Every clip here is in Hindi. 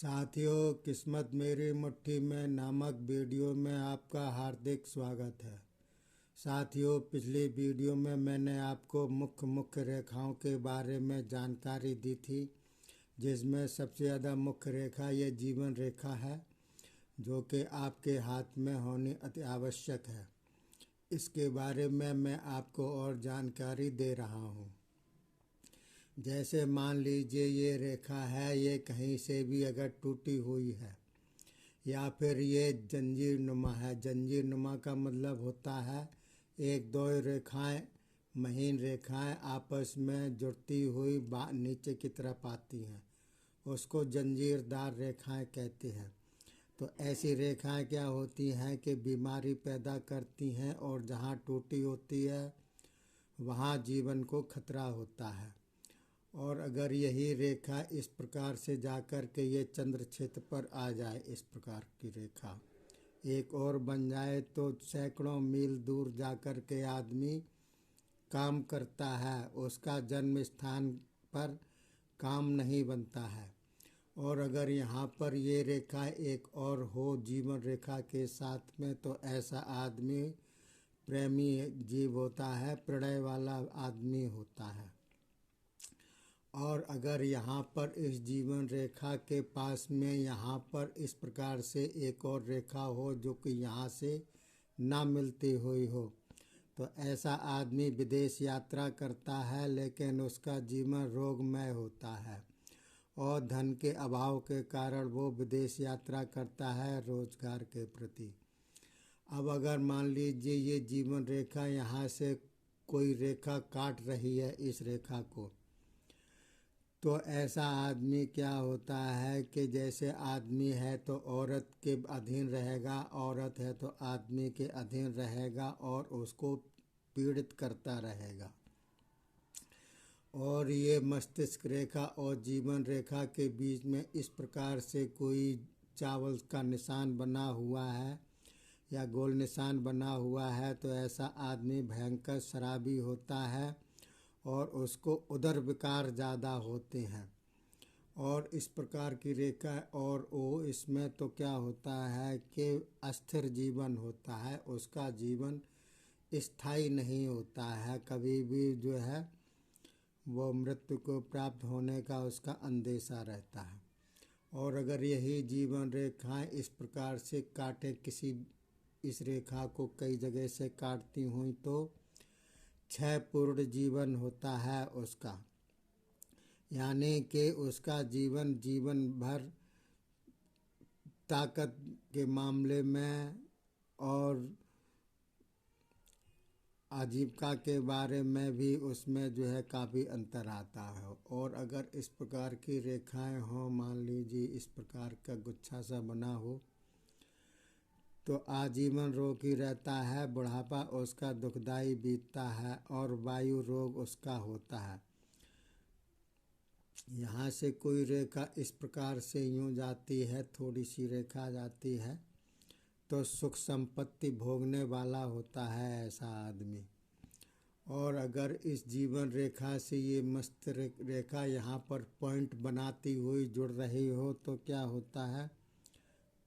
साथियों, किस्मत मेरी मुट्ठी में नामक वीडियो में आपका हार्दिक स्वागत है। साथियों, पिछली वीडियो में मैंने आपको मुख्य रेखाओं के बारे में जानकारी दी थी, जिसमें सबसे ज़्यादा मुख्य रेखा ये जीवन रेखा है, जो कि आपके हाथ में होनी अति आवश्यक है। इसके बारे में मैं आपको और जानकारी दे रहा हूँ। जैसे मान लीजिए ये रेखा है, ये कहीं से भी अगर टूटी हुई है या फिर ये जंजीर नुमा है। जंजीर नुमा का मतलब होता है एक दो रेखाएं, महीन रेखाएं आपस में जुड़ती हुई नीचे की तरफ आती हैं, उसको जंजीरदार रेखाएं कहते हैं। तो ऐसी रेखाएं क्या होती हैं कि बीमारी पैदा करती हैं, और जहाँ टूटी होती है वहाँ जीवन को खतरा होता है। और अगर यही रेखा इस प्रकार से जाकर के ये चंद्र क्षेत्र पर आ जाए, इस प्रकार की रेखा एक और बन जाए, तो सैकड़ों मील दूर जाकर के आदमी काम करता है, उसका जन्म स्थान पर काम नहीं बनता है। और अगर यहाँ पर ये रेखा एक और हो जीवन रेखा के साथ में, तो ऐसा आदमी प्रेमी जीव होता है, प्रणय वाला आदमी होता है। और अगर यहाँ पर इस जीवन रेखा के पास में यहाँ पर इस प्रकार से एक और रेखा हो जो कि यहाँ से ना मिलती हुई हो, तो ऐसा आदमी विदेश यात्रा करता है, लेकिन उसका जीवन रोगमय होता है और धन के अभाव के कारण वो विदेश यात्रा करता है रोजगार के प्रति। अब अगर मान लीजिए ये जीवन रेखा यहाँ से कोई रेखा काट रही है इस रेखा को, तो ऐसा आदमी क्या होता है कि जैसे आदमी है तो औरत के अधीन रहेगा, औरत है तो आदमी के अधीन रहेगा और उसको पीड़ित करता रहेगा। और ये मस्तिष्क रेखा और जीवन रेखा के बीच में इस प्रकार से कोई चावल का निशान बना हुआ है या गोल निशान बना हुआ है, तो ऐसा आदमी भयंकर शराबी होता है और उसको उदर विकार ज़्यादा होते हैं। और इस प्रकार की रेखा और वो इसमें तो क्या होता है कि अस्थिर जीवन होता है, उसका जीवन स्थायी नहीं होता है, कभी भी जो है वो मृत्यु को प्राप्त होने का उसका अंदेशा रहता है। और अगर यही जीवन रेखाएं इस प्रकार से काटे, किसी इस रेखा को कई जगह से काटती हुई, तो 6 पूर्ण जीवन होता है उसका, यानी कि उसका जीवन भर ताकत के मामले में और आजीविका के बारे में भी उसमें जो है काफ़ी अंतर आता है। और अगर इस प्रकार की रेखाएं हों, मान लीजिए इस प्रकार का गुच्छा सा बना हो, तो आजीवन रोग ही रहता है, बुढ़ापा उसका दुखदाई बीतता है और वायु रोग उसका होता है। यहाँ से कोई रेखा इस प्रकार से यूँ जाती है, थोड़ी सी रेखा जाती है, तो सुख संपत्ति भोगने वाला होता है ऐसा आदमी। और अगर इस जीवन रेखा से ये मस्त रेखा यहाँ पर पॉइंट बनाती हुई जुड़ रही हो, तो क्या होता है,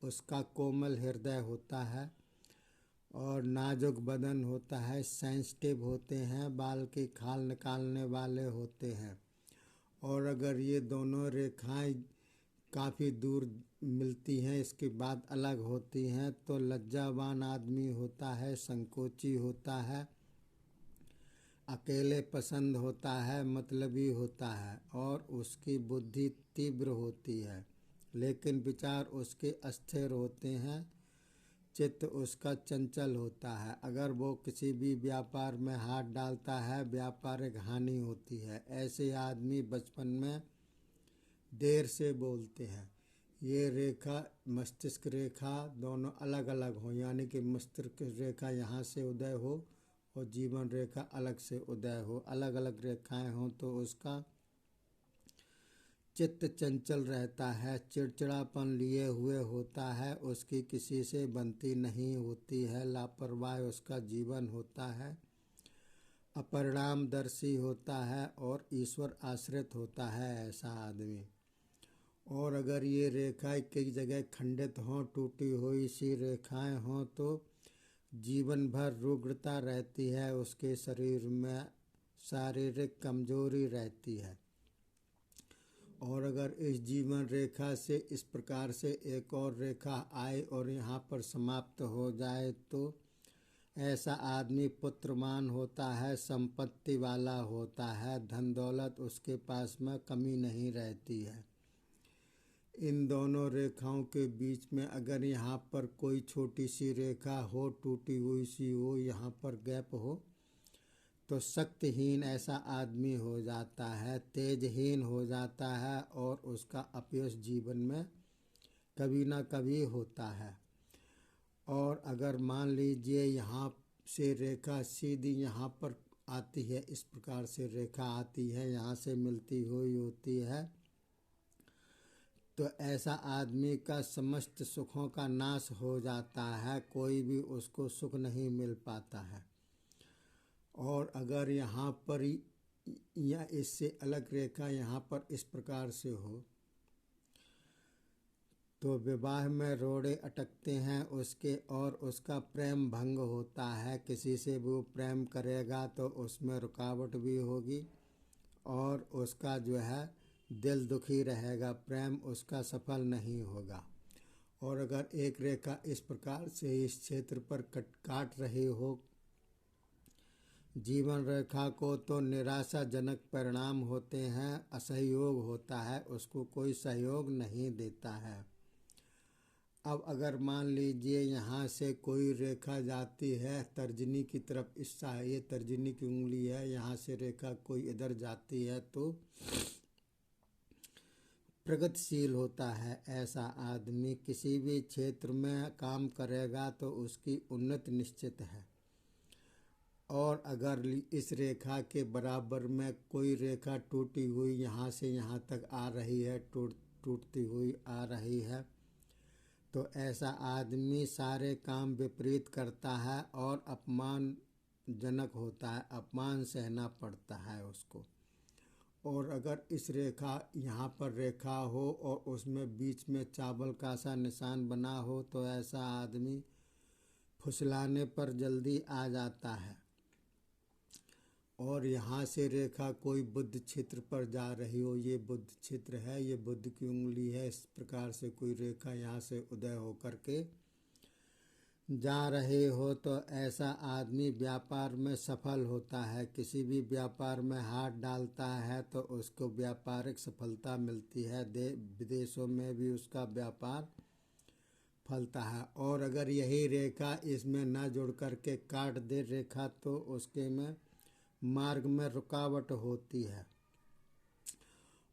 उसका कोमल हृदय होता है और नाजुक बदन होता है, सेंसिटिव होते हैं, बाल की खाल निकालने वाले होते हैं। और अगर ये दोनों रेखाएं काफ़ी दूर मिलती हैं, इसके बाद अलग होती हैं, तो लज्जावान आदमी होता है, संकोची होता है, अकेले पसंद होता है, मतलबी होता है और उसकी बुद्धि तीव्र होती है, लेकिन विचार उसके अस्थिर होते हैं, चित्त उसका चंचल होता है। अगर वो किसी भी व्यापार में हाथ डालता है, व्यापारिक हानि होती है। ऐसे आदमी बचपन में देर से बोलते हैं। ये रेखा मस्तिष्क रेखा दोनों अलग अलग हो, यानी कि मस्तिष्क रेखा यहाँ से उदय हो और जीवन रेखा अलग से उदय हो, अलग अलग रेखाएं हों, तो उसका चित्त चंचल रहता है, चिड़चिड़ापन लिए हुए होता है, उसकी किसी से बनती नहीं होती है, लापरवाह उसका जीवन होता है, अपरिणामदर्शी होता है और ईश्वर आश्रित होता है ऐसा आदमी। और अगर ये रेखाएं कई जगह खंडित हों, टूटी हुई सी रेखाएं हों तो जीवन भर रुग्णता रहती है, उसके शरीर में शारीरिक कमजोरी रहती है। और अगर इस जीवन रेखा से इस प्रकार से एक और रेखा आए और यहाँ पर समाप्त हो जाए तो ऐसा आदमी पुत्रवान होता है, संपत्ति वाला होता है, धन दौलत उसके पास में कमी नहीं रहती है। इन दोनों रेखाओं के बीच में अगर यहाँ पर कोई छोटी सी रेखा हो, टूटी हुई सी हो, यहाँ पर गैप हो तो शक्तिहीन ऐसा आदमी हो जाता है, तेजहीन हो जाता है और उसका अपयश जीवन में कभी ना कभी होता है। और अगर मान लीजिए यहाँ से रेखा सीधी यहाँ पर आती है, इस प्रकार से रेखा आती है, यहाँ से मिलती हुई होती है, तो ऐसा आदमी का समस्त सुखों का नाश हो जाता है, कोई भी उसको सुख नहीं मिल पाता है। और अगर यहाँ पर या इससे अलग रेखा यहाँ पर इस प्रकार से हो तो विवाह में रोड़े अटकते हैं उसके और उसका प्रेम भंग होता है। किसी से वो प्रेम करेगा तो उसमें रुकावट भी होगी और उसका जो है दिल दुखी रहेगा, प्रेम उसका सफल नहीं होगा। और अगर एक रेखा इस प्रकार से इस क्षेत्र पर काट रही हो जीवन रेखा को तो निराशाजनक परिणाम होते हैं, असहयोग होता है, उसको कोई सहयोग नहीं देता है। अब अगर मान लीजिए यहाँ से कोई रेखा जाती है तर्जनी की तरफ, इस ये तर्जनी की उंगली है, यहाँ से रेखा कोई इधर जाती है तो प्रगतिशील होता है। ऐसा आदमी किसी भी क्षेत्र में काम करेगा तो उसकी उन्नति निश्चित है। और अगर इस रेखा के बराबर में कोई रेखा टूटी हुई यहाँ से यहाँ तक आ रही है, टूटती हुई आ रही है, तो ऐसा आदमी सारे काम विपरीत करता है और अपमानजनक होता है, अपमान सहना पड़ता है उसको। और अगर इस रेखा यहाँ पर रेखा हो और उसमें बीच में चावल का सा निशान बना हो तो ऐसा आदमी फुसलाने पर जल्दी आ जाता है। और यहाँ से रेखा कोई बुध क्षेत्र पर जा रही हो, ये बुध क्षेत्र है, ये बुध की उंगली है, इस प्रकार से कोई रेखा यहाँ से उदय होकर के जा रहे हो तो ऐसा आदमी व्यापार में सफल होता है। किसी भी व्यापार में हाथ डालता है तो उसको व्यापारिक सफलता मिलती है, विदेशों में भी उसका व्यापार फलता है। और अगर यही रेखा इसमें न जुड़ कर के काट दे रेखा तो उसके में मार्ग में रुकावट होती है।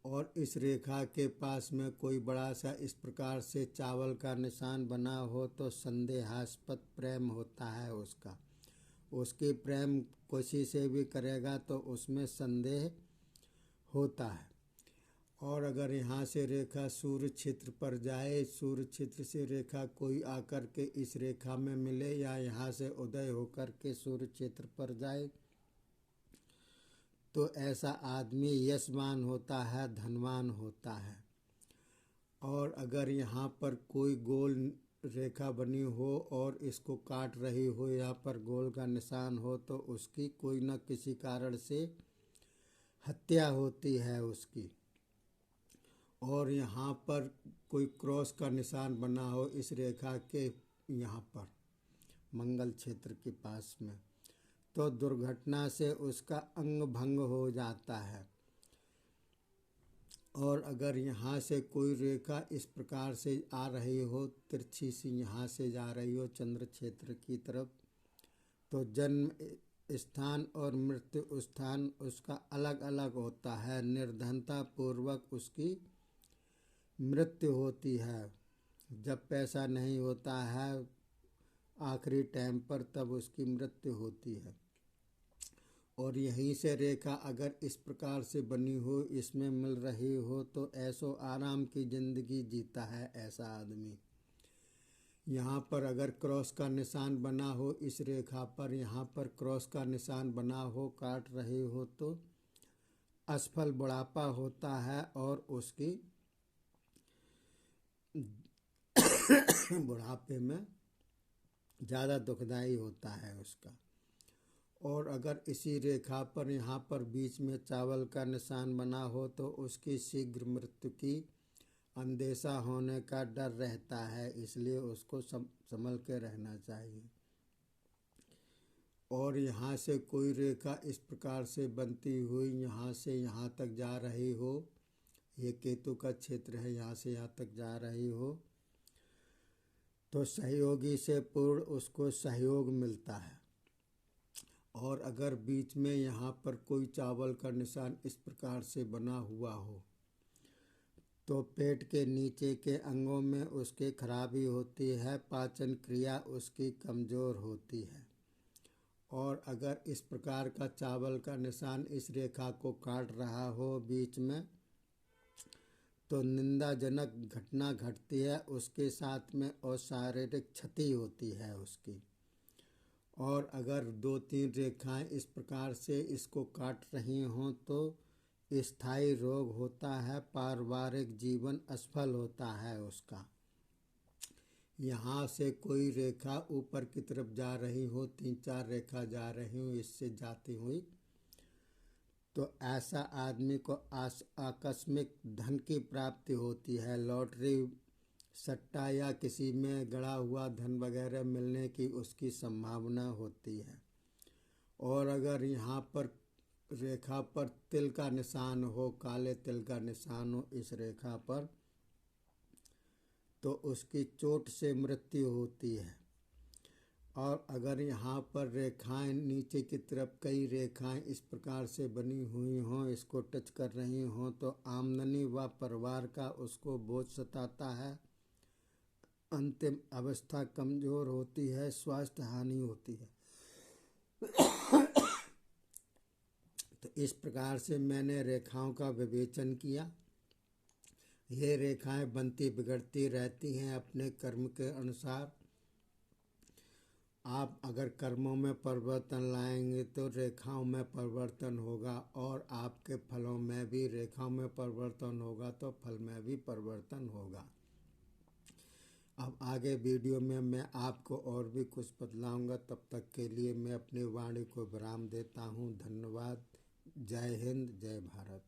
और इस रेखा के पास में कोई बड़ा सा इस प्रकार से चावल का निशान बना हो तो संदेहास्पद प्रेम होता है उसका, उसके प्रेम किसी से भी करेगा तो उसमें संदेह होता है। और अगर यहाँ से रेखा सूर्य क्षेत्र पर जाए, सूर्य क्षेत्र से रेखा कोई आकर के इस रेखा में मिले या यहाँ से उदय होकर के सूर्य क्षेत्र पर जाए तो ऐसा आदमी यशवान होता है, धनवान होता है। और अगर यहाँ पर कोई गोल रेखा बनी हो और इसको काट रही हो, यहाँ पर गोल का निशान हो तो उसकी कोई न किसी कारण से हत्या होती है उसकी। और यहाँ पर कोई क्रॉस का निशान बना हो इस रेखा के यहाँ पर मंगल क्षेत्र के पास में तो दुर्घटना से उसका अंग भंग हो जाता है। और अगर यहाँ से कोई रेखा इस प्रकार से आ रही हो, तिरछी सी यहाँ से जा रही हो चंद्र क्षेत्र की तरफ, तो जन्म स्थान और मृत्यु स्थान उसका अलग अलग होता है। निर्धनता पूर्वक उसकी मृत्यु होती है। जब पैसा नहीं होता है आखिरी टाइम पर तब उसकी मृत्यु होती है। और यहीं से रेखा अगर इस प्रकार से बनी हो, इसमें मिल रही हो तो ऐसो आराम की जिंदगी जीता है ऐसा आदमी। यहाँ पर अगर क्रॉस का निशान बना हो इस रेखा पर, यहाँ पर क्रॉस का निशान बना हो, काट रहे हो तो असफल बुढ़ापा होता है और उसकी बुढ़ापे में ज़्यादा दुखदाई होता है उसका। और अगर इसी रेखा पर यहाँ पर बीच में चावल का निशान बना हो तो उसकी शीघ्र मृत्यु की अंदेशा होने का डर रहता है, इसलिए उसको संभल के रहना चाहिए। और यहाँ से कोई रेखा इस प्रकार से बनती हुई यहाँ से यहाँ तक जा रही हो, ये केतु का क्षेत्र है, यहाँ से यहाँ तक जा रही हो, तो सहयोगी से पूर्ण उसको सहयोग मिलता है। और अगर बीच में यहाँ पर कोई चावल का निशान इस प्रकार से बना हुआ हो तो पेट के नीचे के अंगों में उसकी खराबी होती है, पाचन क्रिया उसकी कमज़ोर होती है। और अगर इस प्रकार का चावल का निशान इस रेखा को काट रहा हो बीच में, तो निंदाजनक घटना घटती है उसके साथ में और शारीरिक क्षति होती है उसकी। और अगर 2-3 रेखाएं इस प्रकार से इसको काट रही हों तो स्थायी रोग होता है, पारिवारिक जीवन असफल होता है उसका। यहाँ से कोई रेखा ऊपर की तरफ जा रही हो, 3-4 रेखा जा रही हो इससे जाती हुई, तो ऐसा आदमी को आकस्मिक धन की प्राप्ति होती है, लॉटरी सट्टा या किसी में गड़ा हुआ धन वगैरह मिलने की उसकी संभावना होती है। और अगर यहाँ पर रेखा पर तिल का निशान हो, काले तिल का निशान हो इस रेखा पर, तो उसकी चोट से मृत्यु होती है। और अगर यहाँ पर रेखाएं नीचे की तरफ कई रेखाएं इस प्रकार से बनी हुई हों, इसको टच कर रही हों, तो आमदनी व परिवार का उसको बोझ सताता है, अंतिम अवस्था कमज़ोर होती है, स्वास्थ्य हानि होती है। तो इस प्रकार से मैंने रेखाओं का विवेचन किया। ये रेखाएं बनती बिगड़ती रहती हैं अपने कर्म के अनुसार। आप अगर कर्मों में परिवर्तन लाएंगे तो रेखाओं में परिवर्तन होगा, और आपके फलों में भी रेखाओं में परिवर्तन होगा तो फल में भी परिवर्तन होगा। अब आगे वीडियो में मैं आपको और भी कुछ बतलाऊंगा। तब तक के लिए मैं अपनी वाणी को विराम देता हूँ। धन्यवाद। जय हिंद, जय भारत।